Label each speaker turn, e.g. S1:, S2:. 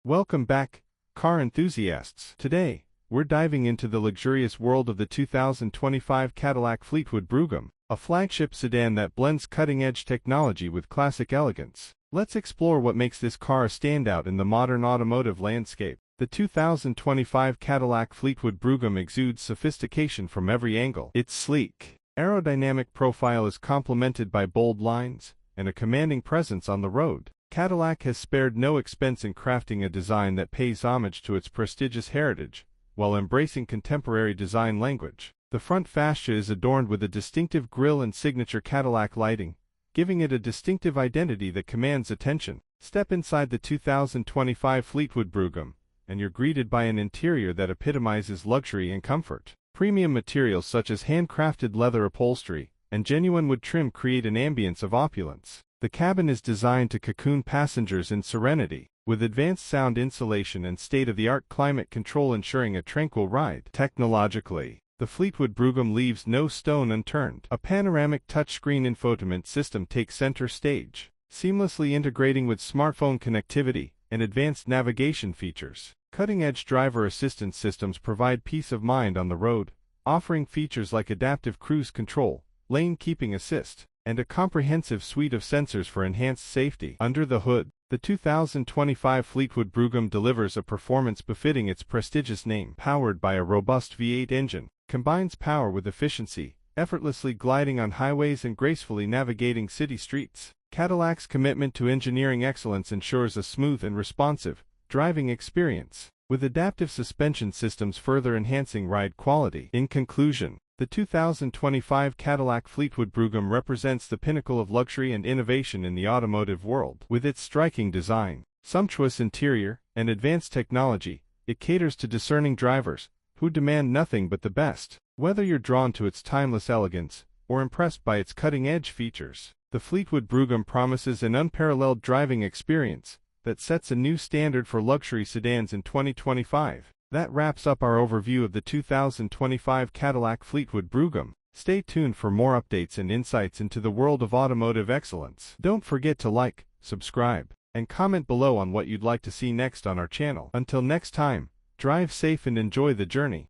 S1: Welcome back, car enthusiasts. Today, we're diving into the luxurious world of the 2025 Cadillac Fleetwood Brougham, a flagship sedan that blends cutting-edge technology with classic elegance. Let's explore what makes this car a standout in the modern automotive landscape. The 2025 Cadillac Fleetwood Brougham exudes sophistication from every angle. Its sleek, aerodynamic profile is complemented by bold lines and a commanding presence on the road. Cadillac has spared no expense in crafting a design that pays homage to its prestigious heritage, while embracing contemporary design language. The front fascia is adorned with a distinctive grille and signature Cadillac lighting, giving it a distinctive identity that commands attention. Step inside the 2025 Fleetwood Brougham, and you're greeted by an interior that epitomizes luxury and comfort. Premium materials such as handcrafted leather upholstery and genuine wood trim create an ambience of opulence. The cabin is designed to cocoon passengers in serenity, with advanced sound insulation and state-of-the-art climate control ensuring a tranquil ride. Technologically, the Fleetwood Brougham leaves no stone unturned. A panoramic touchscreen infotainment system takes center stage, seamlessly integrating with smartphone connectivity and advanced navigation features. Cutting-edge driver assistance systems provide peace of mind on the road, offering features like adaptive cruise control, lane keeping assist, and a comprehensive suite of sensors for enhanced safety. Under the hood, the 2025 Fleetwood Brougham delivers a performance befitting its prestigious name. Powered by a robust V8 engine, combines power with efficiency, effortlessly gliding on highways and gracefully navigating city streets. Cadillac's commitment to engineering excellence ensures a smooth and responsive driving experience, with adaptive suspension systems further enhancing ride quality. In conclusion, the 2025 Cadillac Fleetwood Brougham represents the pinnacle of luxury and innovation in the automotive world. With its striking design, sumptuous interior, and advanced technology, it caters to discerning drivers who demand nothing but the best. Whether you're drawn to its timeless elegance or impressed by its cutting-edge features, the Fleetwood Brougham promises an unparalleled driving experience that sets a new standard for luxury sedans in 2025. That wraps up our overview of the 2025 Cadillac Fleetwood Brougham. Stay tuned for more updates and insights into the world of automotive excellence. Don't forget to like, subscribe, and comment below on what you'd like to see next on our channel. Until next time, drive safe and enjoy the journey.